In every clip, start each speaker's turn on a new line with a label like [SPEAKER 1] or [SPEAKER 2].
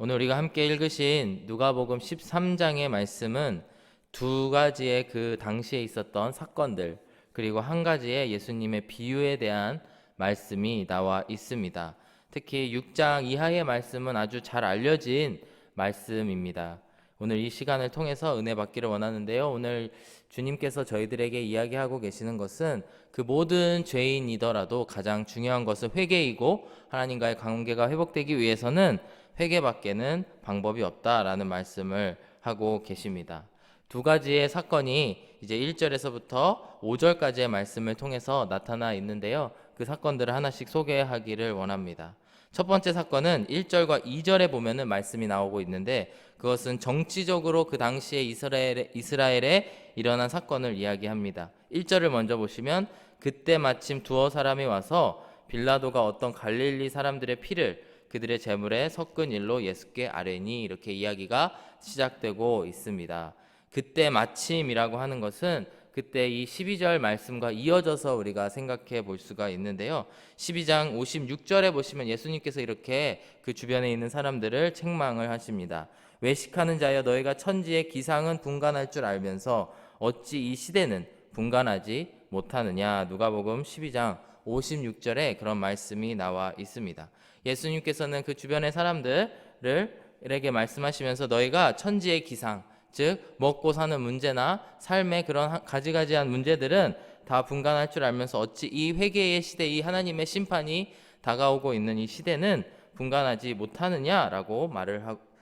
[SPEAKER 1] 오늘 우리가 함께 읽으신 누가복음 13장의 말씀은 두 가지의 그 당시에 있었던 사건들, 그리고 한 가지의 예수님의 비유에 대한 말씀이 나와 있습니다. 특히 6장 이하의 말씀은 아주 잘 알려진 말씀입니다. 오늘 이 시간을 통해서 은혜 받기를 원하는데요. 오늘 주님께서 저희들에게 이야기하고 계시는 것은 그 모든 죄인이더라도 가장 중요한 것은 회개이고, 하나님과의 관계가 회복되기 위해서는 회개밖에는 방법이 없다라는 말씀을 하고 계십니다. 두 가지의 사건이 이제 1절에서부터 5절까지의 말씀을 통해서 나타나 있는데요. 그 사건들을 하나씩 소개하기를 원합니다. 첫 번째 사건은 1절과 2절에 보면은 말씀이 나오고 있는데, 그것은 정치적으로 그 당시에 이스라엘에 일어난 사건을 이야기합니다. 1절을 먼저 보시면, 그때 마침 두어 사람이 와서 빌라도가 어떤 갈릴리 사람들의 피를 그들의 제물에 섞은 일로 예수께 아뢰니, 이렇게 이야기가 시작되고 있습니다. 그때 마침이라고 하는 것은 그때 이 12절 말씀과 이어져서 우리가 생각해 볼 수가 있는데요. 12장 56절에 보시면 예수님께서 이렇게 그 주변에 있는 사람들을 책망을 하십니다. 외식하는 자여, 너희가 천지의 기상은 분간할 줄 알면서 어찌 이 시대는 분간하지 못하느냐. 누가복음 12장 56절에 그런 말씀이 나와 있습니다. 예수님께서는 그 주변의 사람들에게 말씀하시면서 너희가 천지의 기상, 즉 먹고 사는 문제나 삶의 그런 가지가지한 문제들은 다 분간할 줄 알면서 어찌 이 회개의 시대, 이 하나님의 심판이 다가오고 있는 이 시대는 분간하지 못하느냐라고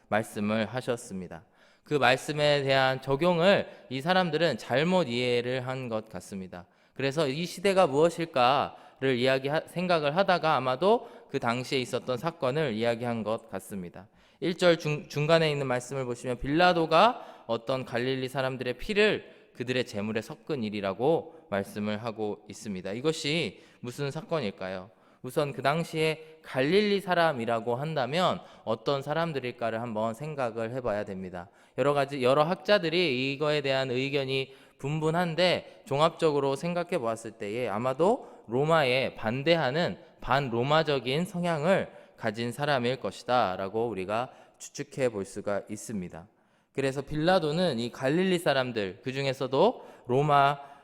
[SPEAKER 1] 말씀을 하셨습니다. 그 말씀에 대한 적용을 이 사람들은 잘못 이해를 한 것 같습니다. 그래서 이 시대가 무엇일까를 생각을 하다가 아마도 그 당시에 있었던 사건을 이야기한 것 같습니다. 1절 중간에 있는 말씀을 보시면 빌라도가 어떤 갈릴리 사람들의 피를 그들의 제물에 섞은 일이라고 말씀을 하고 있습니다. 이것이 무슨 사건일까요? 우선 그 당시에 갈릴리 사람이라고 한다면 어떤 사람들일까를 한번 생각을 해봐야 됩니다. 여러 학자들이 이거에 대한 의견이 분분한데, 종합적으로 생각해 보았을 때에 아마도 로마에 반대하는 반로마적인 성향을 가진 사람일 것이다 라고 우리가 추측해 볼 수가 있습니다. 그래서 빌라도는 이 갈릴리 사람들, 그 중에서도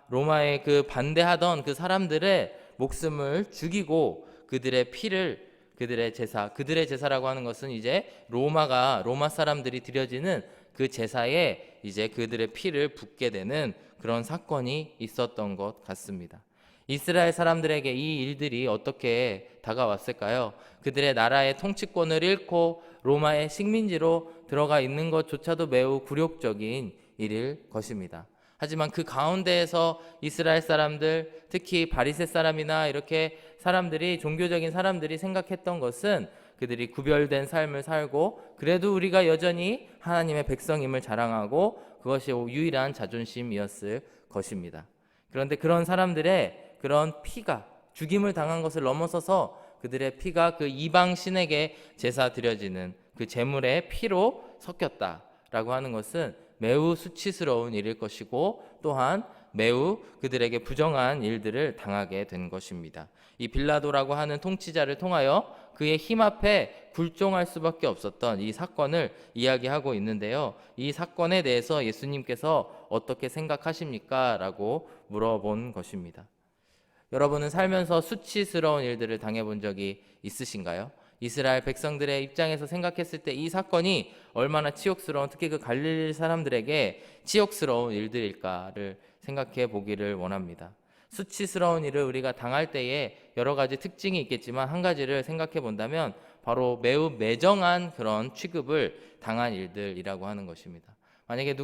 [SPEAKER 1] 로마에 그 반대하던 그 사람들의 목숨을 죽이고 그들의 피를 그들의 제사라고 하는 것은 이제 로마 사람들이 드려지는 그 제사에 이제 그들의 피를 붓게 되는 그런 사건이 있었던 것 같습니다. 이스라엘 사람들에게 이 일들이 어떻게 다가왔을까요? 그들의 나라의 통치권을 잃고 로마의 식민지로 들어가 있는 것조차도 매우 굴욕적인 일일 것입니다. 하지만 그 가운데에서 이스라엘 사람들, 특히 바리새 사람이나 이렇게 종교적인 사람들이 생각했던 것은 그들이 구별된 삶을 살고 그래도 우리가 여전히 하나님의 백성임을 자랑하고 그것이 유일한 자존심이었을 것입니다. 그런데 그런 사람들의 그런 피가, 죽임을 당한 것을 넘어서서 그들의 피가 그 이방 신에게 제사 드려지는 그 제물의 피로 섞였다라고 하는 것은 매우 수치스러운 일일 것이고, 또한 매우 그들에게 부정한 일들을 당하게 된 것입니다. 이 빌라도라고 하는 통치자를 통하여 그의 힘 앞에 굴종할 수밖에 없었던 이 사건을 이야기하고 있는데요. 이 사건에 대해서 예수님께서 어떻게 생각하십니까? 라고 물어본 것입니다. 여러분은 살면서 수치스러운 일들을 당해본 적이 있으신가요? 이스라엘 백성들의 입장에서 생각했을 때 이 사건이 얼마나 치욕스러운, 특히 그 갈릴리 사람들에게 치욕스러운 일들일까를 생각해 보기를 원합니다. 수치스러운 일을 우리가 당할 때에 여러 가지 특징이 있겠지만 한 가지를 생각해 본다면 바로 매우 매정한 그런 취급을 당한 일들이라고 하는 것입니다. 만약에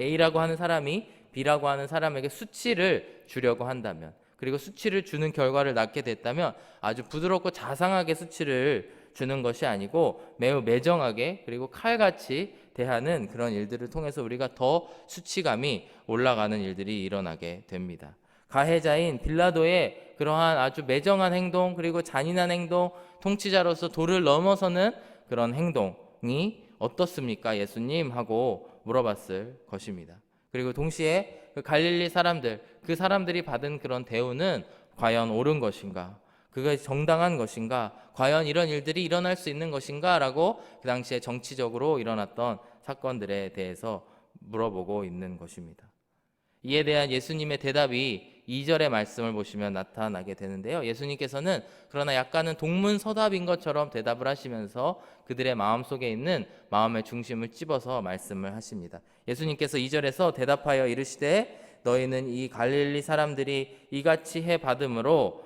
[SPEAKER 1] A라고 하는 사람이 B라고 하는 사람에게 수치를 주려고 한다면, 그리고 수치를 주는 결과를 낳게 됐다면 아주 부드럽고 자상하게 수치를 주는 것이 아니고 매우 매정하게, 그리고 칼같이 대하는 그런 일들을 통해서 우리가 더 수치감이 올라가는 일들이 일어나게 됩니다. 가해자인 빌라도의 그러한 아주 매정한 행동, 그리고 잔인한 행동, 통치자로서 도를 넘어서는 그런 행동이 어떻습니까, 예수님? 하고 물어봤을 것입니다. 그리고 동시에 그 갈릴리 사람들, 그 사람들이 받은 그런 대우는 과연 옳은 것인가? 그것이 정당한 것인가? 과연 이런 일들이 일어날 수 있는 것인가? 라고 그 당시에 정치적으로 일어났던 사건들에 대해서 물어보고 있는 것입니다. 이에 대한 예수님의 대답이 2절의 말씀을 보시면 나타나게 되는데요. 예수님께서는 그러나 약간은 동문서답인 것처럼 대답을 하시면서 그들의 마음속에 있는 마음의 중심을 찝어서 말씀을 하십니다. 예수님께서 2절에서 대답하여 이르시되 너희는 이 갈릴리 사람들이 이같이 해 받음으로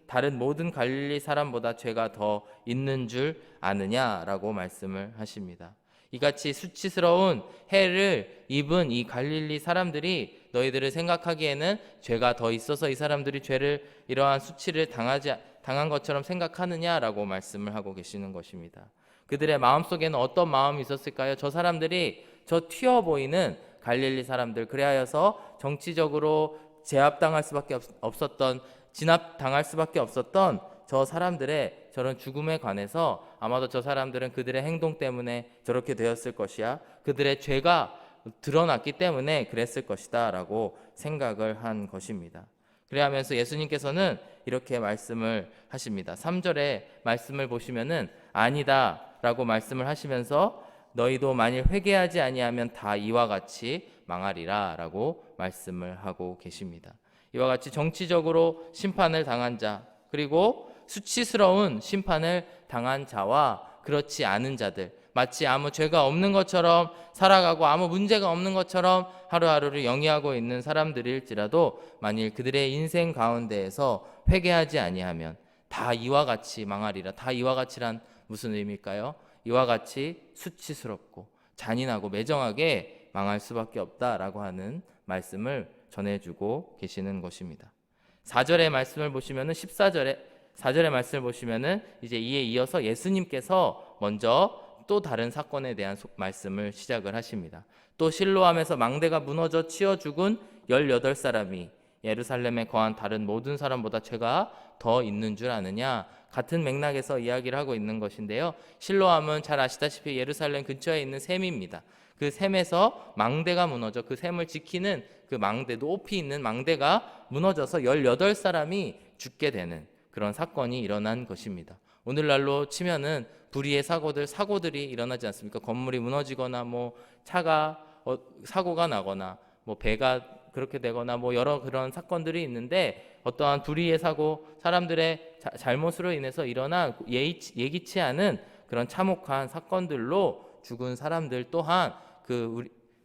[SPEAKER 1] 다른 모든 갈릴리 사람보다 죄가 더 있는 줄 아느냐라고 말씀을 하십니다. 이같이 수치스러운 해를 입은 이 갈릴리 사람들이 너희들을 생각하기에는 죄가 더 있어서 이 사람들이 죄를 이러한 수치를 당한 것처럼 생각하느냐라고 말씀을 하고 계시는 것입니다. 그들의 마음속에는 어떤 마음이 있었을까요? 저 사람들이 저 튀어 보이는 갈릴리 사람들, 그래하여서 정치적으로 제압당할 수밖에 없었던, 진압당할 수밖에 없었던 저 사람들의 저런 죽음에 관해서 아마도 저 사람들은 그들의 행동 때문에 저렇게 되었을 것이야, 그들의 죄가 드러났기 때문에 그랬을 것이다 라고 생각을 한 것입니다. 그래하면서 예수님께서는 이렇게 말씀을 하십니다. 3절의 말씀을 보시면은 아니다 라고 말씀을 하시면서 너희도 만일 회개하지 아니하면 다 이와 같이 망하리라 라고 말씀을 하고 계십니다. 이와 같이 정치적으로 심판을 당한 자, 그리고 수치스러운 심판을 당한 자와 그렇지 않은 자들, 마치 아무 죄가 없는 것처럼 살아가고 아무 문제가 없는 것처럼 하루하루를 영위하고 있는 사람들일지라도 만일 그들의 인생 가운데에서 회개하지 아니하면 다 이와 같이 망하리라. 다 이와 같이란 무슨 의미일까요? 이와 같이 수치스럽고 잔인하고 매정하게 망할 수밖에 없다라고 하는 말씀을 전해주고 계시는 것입니다. 4절의 말씀을 보시면은 4절의 말씀을 보시면은 이제 이에 이어서 예수님께서 먼저 또 다른 사건에 대한 말씀을 시작을 하십니다. 또 실로암에서 망대가 무너져 치어 죽은 18사람이 예루살렘에 거한 다른 모든 사람보다 죄가 더 있는 줄 아느냐, 같은 맥락에서 이야기를 하고 있는 것인데요. 실로암은 잘 아시다시피 예루살렘 근처에 있는 샘입니다. 그 샘에서 망대가 무너져 그 샘을 지키는 그 망대, 높이 있는 망대가 무너져서 18사람이 죽게 되는 그런 사건이 일어난 것입니다. 오늘날로 치면은 불의의 사고들이 일어나지 않습니까? 건물이 무너지거나 뭐 차가 사고가 나거나 뭐 배가 그렇게 되거나 뭐 여러 그런 사건들이 있는데, 어떠한 불의의 사고, 사람들의 잘못으로 인해서 일어난 예기치 않은 그런 참혹한 사건들로 죽은 사람들 또한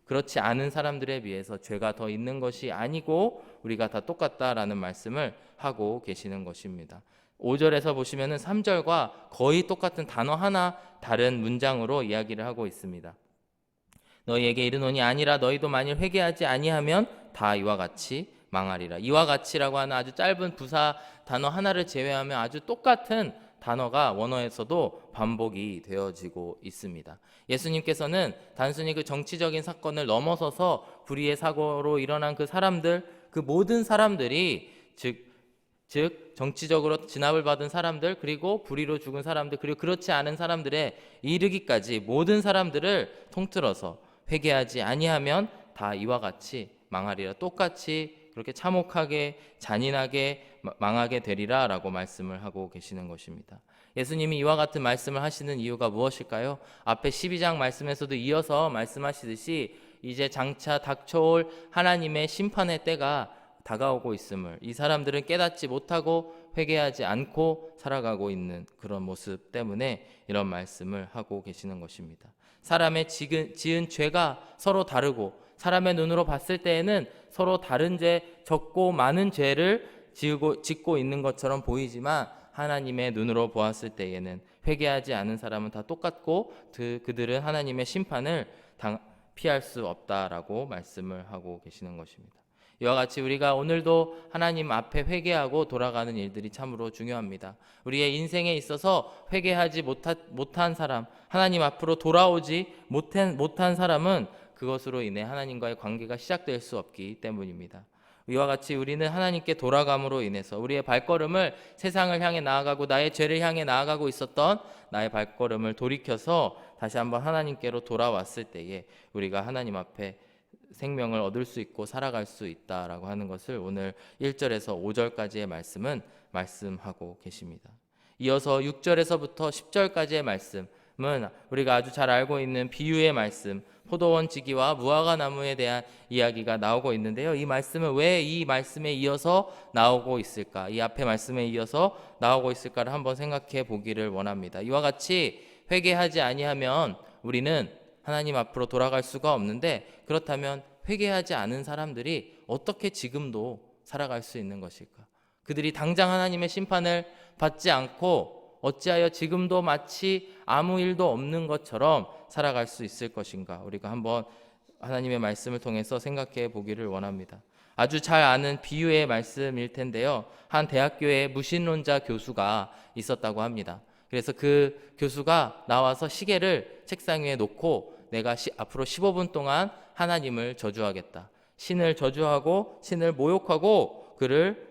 [SPEAKER 1] 그렇지 않은 사람들에 비해서 죄가 더 있는 것이 아니고 우리가 다 똑같다라는 말씀을 하고 계시는 것입니다. 5절에서 보시면은 3절과 거의 똑같은 단어 하나 다른 문장으로 이야기를 하고 있습니다. 너희에게 이르노니 아니라 너희도 만일 회개하지 아니하면 다 이와 같이 망하리라. 이와 같이라고 하는 아주 짧은 부사 단어 하나를 제외하면 아주 똑같은 단어가 원어에서도 반복이 되어지고 있습니다. 예수님께서는 단순히 그 정치적인 사건을 넘어서서 불의의 사고로 일어난 그 사람들, 그 모든 사람들이 즉 정치적으로 진압을 받은 사람들, 그리고 불의로 죽은 사람들, 그리고 그렇지 않은 사람들에 이르기까지 모든 사람들을 통틀어서 회개하지 아니하면 다 이와 같이 망하리라. 똑같이 그렇게 참혹하게 잔인하게 망하게 되리라 라고 말씀을 하고 계시는 것입니다. 예수님이 이와 같은 말씀을 하시는 이유가 무엇일까요? 앞에 12장 말씀에서도 이어서 말씀하시듯이 이제 장차 닥쳐올 하나님의 심판의 때가 다가오고 있음을 이 사람들은 깨닫지 못하고 회개하지 않고 살아가고 있는 그런 모습 때문에 이런 말씀을 하고 계시는 것입니다. 사람의 지은 죄가 서로 다르고 사람의 눈으로 봤을 때에는 서로 다른 죄, 적고 많은 죄를 짓고 있는 것처럼 보이지만 하나님의 눈으로 보았을 때에는 회개하지 않은 사람은 다 똑같고 그들은 하나님의 심판을 피할 수 없다라고 말씀을 하고 계시는 것입니다. 이와 같이 우리가 오늘도 하나님 앞에 회개하고 돌아가는 일들이 참으로 중요합니다. 우리의 인생에 있어서 회개하지 못한 사람, 하나님 앞으로 돌아오지 못한 사람은 그것으로 인해 하나님과의 관계가 시작될 수 없기 때문입니다. 이와 같이 우리는 하나님께 돌아감으로 인해서 우리의 발걸음을 세상을 향해 나아가고 나의 죄를 향해 나아가고 있었던 나의 발걸음을 돌이켜서 다시 한번 하나님께로 돌아왔을 때에 우리가 하나님 앞에 생명을 얻을 수 있고 살아갈 수 있다라고 하는 것을 오늘 1절에서 5절까지의 말씀은 말씀하고 계십니다. 이어서 6절에서부터 10절까지의 말씀은 우리가 아주 잘 알고 있는 비유의 말씀, 포도원 지기와 무화과 나무에 대한 이야기가 나오고 있는데요. 이 말씀은 왜 이 말씀에 이어서 나오고 있을까? 이 앞에 말씀에 이어서 나오고 있을까를 한번 생각해 보기를 원합니다. 이와 같이 회개하지 아니하면 우리는 하나님 앞으로 돌아갈 수가 없는데, 그렇다면 회개하지 않은 사람들이 어떻게 지금도 살아갈 수 있는 것일까? 그들이 당장 하나님의 심판을 받지 않고 어찌하여 지금도 마치 아무 일도 없는 것처럼 살아갈 수 있을 것인가? 우리가 한번 하나님의 말씀을 통해서 생각해 보기를 원합니다. 아주 잘 아는 비유의 말씀일 텐데요. 한 대학교에 무신론자 교수가 있었다고 합니다. 그래서 그 교수가 나와서 시계를 책상 위에 놓고 내가 앞으로 15분 동안 하나님을 저주하겠다. 신을 저주하고 신을 모욕하고 그를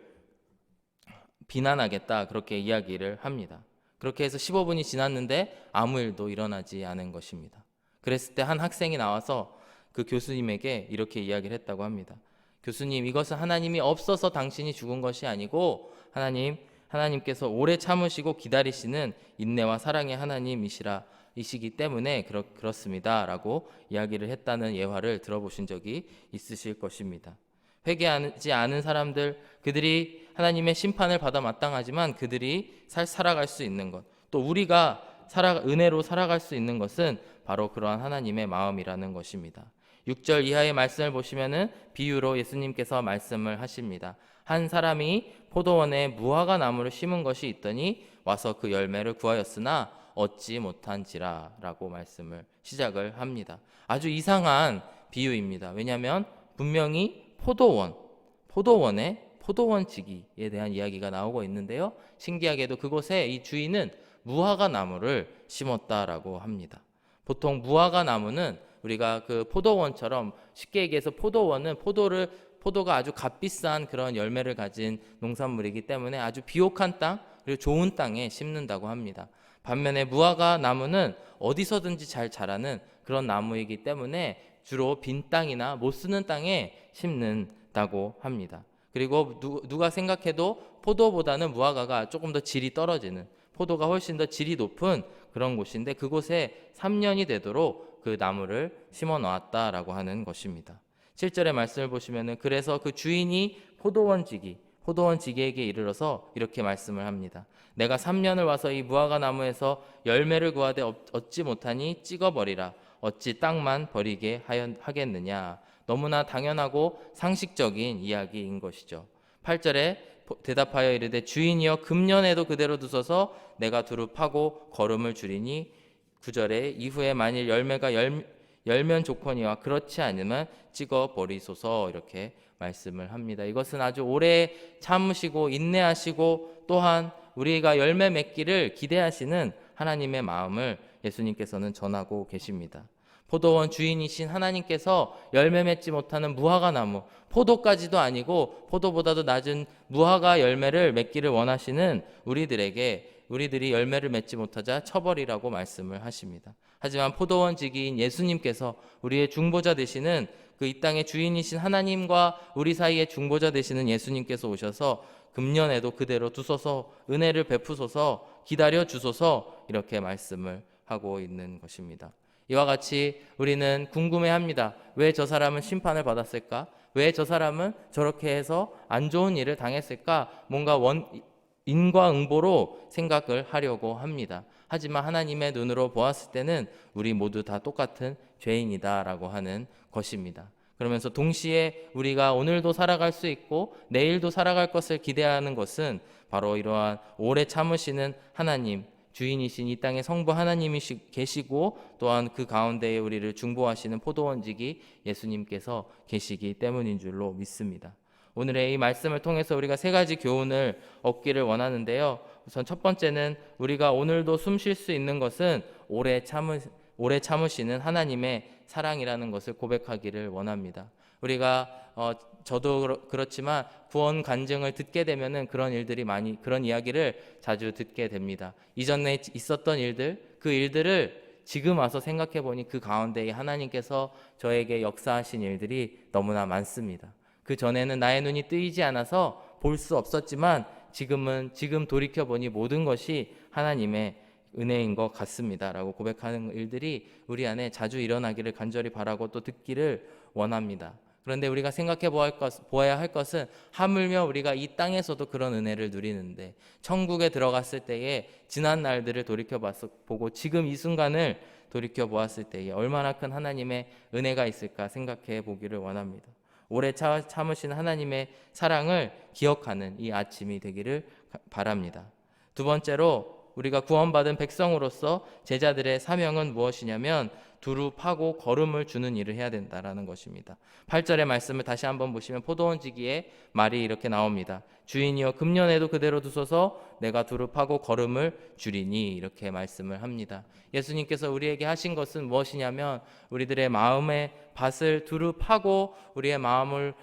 [SPEAKER 1] 비난하겠다. 그렇게 이야기를 합니다. 그렇게 해서 15분이 지났는데 아무 일도 일어나지 않은 것입니다. 그랬을 때 한 학생이 나와서 그 교수님에게 이렇게 이야기를 했다고 합니다. 교수님, 이것은 하나님이 없어서 당신이 죽은 것이 아니고 하나님께서 오래 참으시고 기다리시는 인내와 사랑의 하나님이시기 때문에 그렇습니다. 라고 이야기를 했다는 예화를 들어보신 적이 있으실 것입니다. 회개하지 않은 사람들, 그들이 하나님의 심판을 받아 마땅하지만 그들이 살아갈 수 있는 것, 또 우리가 은혜로 살아갈 수 있는 것은 바로 그러한 하나님의 마음이라는 것입니다. 6절 이하의 말씀을 보시면은 비유로 예수님께서 말씀을 하십니다. 한 사람이 포도원에 무화과 나무를 심은 것이 있더니 와서 그 열매를 구하였으나 얻지 못한지라 라고 말씀을 시작을 합니다. 아주 이상한 비유입니다. 왜냐하면 분명히 포도원의 포도원지기에 대한 이야기가 나오고 있는데요. 신기하게도 그곳에 이 주인은 무화과 나무를 심었다라고 합니다. 보통 무화과 나무는 우리가 그 포도원처럼, 쉽게 얘기해서 포도원은 포도가 아주 값비싼 그런 열매를 가진 농산물이기 때문에 아주 비옥한 땅, 그리고 좋은 땅에 심는다고 합니다. 반면에 무화과 나무는 어디서든지 잘 자라는 그런 나무이기 때문에 주로 빈 땅이나 못 쓰는 땅에 심는다고 합니다. 그리고 누가 생각해도 포도보다는 무화과가 조금 더 질이 떨어지는, 포도가 훨씬 더 질이 높은 그런 곳인데 그곳에 3년이 되도록 그 나무를 심어 놓았다라고 하는 것입니다. 7절의 말씀을 보시면은 그래서 그 주인이 포도원지기에게 이르러서 이렇게 말씀을 합니다. 내가 3년을 와서 이 무화과 나무에서 열매를 구하되 얻지 못하니 찍어버리라. 어찌 땅만 버리게 하겠느냐. 너무나 당연하고 상식적인 이야기인 것이죠. 8절에 대답하여 이르되 주인이여 금년에도 그대로 두소서 내가 두루 파고 거름을 줄이니 9절에 이후에 만일 열매가 열면 좋거니와 그렇지 않으면 찍어 버리소서 이렇게 말씀을 합니다. 이것은 아주 오래 참으시고 인내하시고 또한 우리가 열매 맺기를 기대하시는 하나님의 마음을 예수님께서는 전하고 계십니다. 포도원 주인이신 하나님께서 열매 맺지 못하는 무화과 나무, 포도까지도 아니고 포도보다도 낮은 무화과 열매를 맺기를 원하시는 우리들이 열매를 맺지 못하자 쳐버리라고 말씀을 하십니다. 하지만 포도원지기인 예수님께서 우리의 중보자 되시는 그 이 땅의 주인이신 하나님과 우리 사이의 중보자 되시는 예수님께서 오셔서 금년에도 그대로 두소서, 은혜를 베푸소서, 기다려 주소서 이렇게 말씀을 하고 있는 것입니다. 이와 같이 우리는 궁금해합니다. 왜 저 사람은 심판을 받았을까? 왜 저 사람은 저렇게 해서 안 좋은 일을 당했을까? 뭔가 인과응보로 생각을 하려고 합니다. 하지만 하나님의 눈으로 보았을 때는 우리 모두 다 똑같은 죄인이다라고 하는 것입니다. 그러면서 동시에 우리가 오늘도 살아갈 수 있고 내일도 살아갈 것을 기대하는 것은 바로 이러한 오래 참으시는 하나님, 주인이신 이 땅의 성부 하나님이 계시고 또한 그 가운데에 우리를 중보하시는 포도원지기 예수님께서 계시기 때문인 줄로 믿습니다. 오늘의 이 말씀을 통해서 우리가 세 가지 교훈을 얻기를 원하는데요. 우선 첫 번째는 우리가 오늘도 숨 쉴 수 있는 것은 오래 참으시는 하나님의 사랑이라는 것을 고백하기를 원합니다. 우리가 저도 그렇지만 구원 간증을 듣게 되면은 그런 이야기를 자주 듣게 됩니다. 이전에 있었던 그 일들을 지금 와서 생각해 보니 그 가운데에 하나님께서 저에게 역사하신 일들이 너무나 많습니다. 그 전에는 나의 눈이 뜨이지 않아서 볼 수 없었지만 지금 돌이켜보니 모든 것이 하나님의 은혜인 것 같습니다 라고 고백하는 일들이 우리 안에 자주 일어나기를 간절히 바라고 또 듣기를 원합니다. 그런데 우리가 생각해 보아야 할 것은 하물며 우리가 이 땅에서도 그런 은혜를 누리는데 천국에 들어갔을 때에 지난 날들을 돌이켜보고 지금 이 순간을 돌이켜보았을 때에 얼마나 큰 하나님의 은혜가 있을까 생각해 보기를 원합니다. 오래 참으신 하나님의 사랑을 기억하는 이 아침이 되기를 바랍니다. 두 번째로 우리가 구원받은 백성으로서 제자들의 사명은 무엇이냐면 두루 파고 거름을 주는 일을 해야 된다라는 것입니다. 8절의 말씀을 다시 한번 보시면 포도원 지기의 말이 이렇게 나옵니다. 주인이여 금년에도 그대로 두소서 내가 두루 파고 거름을 주리니 이렇게 말씀을 합니다. 예수님께서 우리에게 하신 것은 무엇이냐면 우리들의 마음의 밭을 두루 파고 우리의 마음을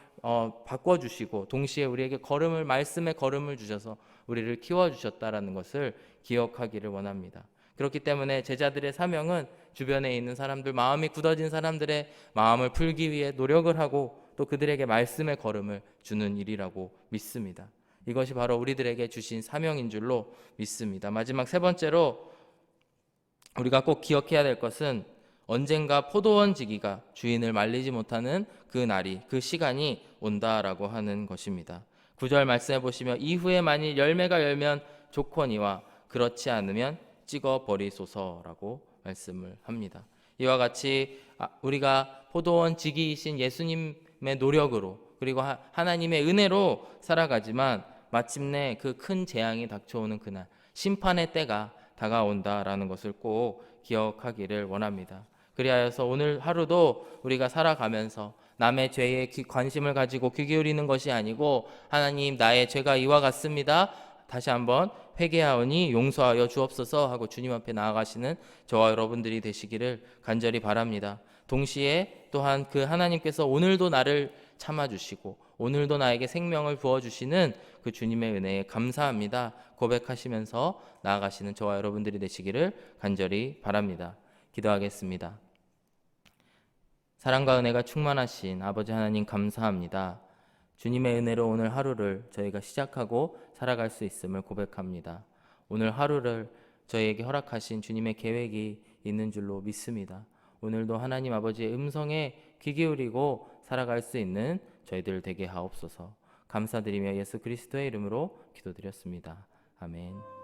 [SPEAKER 1] 바꿔주시고 동시에 우리에게 말씀의 걸음을 주셔서 우리를 키워주셨다라는 것을 기억하기를 원합니다. 그렇기 때문에 제자들의 사명은 주변에 있는 사람들, 마음이 굳어진 사람들의 마음을 풀기 위해 노력을 하고 또 그들에게 말씀의 걸음을 주는 일이라고 믿습니다. 이것이 바로 우리들에게 주신 사명인 줄로 믿습니다. 마지막 세 번째로 우리가 꼭 기억해야 될 것은 언젠가 포도원 지기가 주인을 말리지 못하는 그 날이, 그 시간이 온다라고 하는 것입니다. 9절 말씀해 보시면 이후에 만일 열매가 열면 좋거니와 그렇지 않으면 찍어 버리소서라고 말씀을 합니다. 이와 같이 우리가 포도원 지기이신 예수님의 노력으로 그리고 하나님의 은혜로 살아가지만 마침내 그 큰 재앙이 닥쳐오는 그날 심판의 때가 다가온다라는 것을 꼭 기억하기를 원합니다. 그리하여서 오늘 하루도 우리가 살아가면서 남의 죄에 관심을 가지고 귀 기울이는 것이 아니고 하나님 나의 죄가 이와 같습니다. 다시 한번 회개하오니 용서하여 주옵소서 하고 주님 앞에 나아가시는 저와 여러분들이 되시기를 간절히 바랍니다. 동시에 또한 그 하나님께서 오늘도 나를 참아주시고 오늘도 나에게 생명을 부어주시는 그 주님의 은혜에 감사합니다 고백하시면서 나아가시는 저와 여러분들이 되시기를 간절히 바랍니다. 기도하겠습니다. 사랑과 은혜가 충만하신 아버지 하나님 감사합니다. 주님의 은혜로 오늘 하루를 저희가 시작하고 살아갈 수 있음을 고백합니다. 오늘 하루를 저희에게 허락하신 주님의 계획이 있는 줄로 믿습니다. 오늘도 하나님 아버지의 음성에 귀 기울이고 살아갈 수 있는 저희들 되게 하옵소서. 감사드리며 예수 그리스도의 이름으로 기도드렸습니다. 아멘.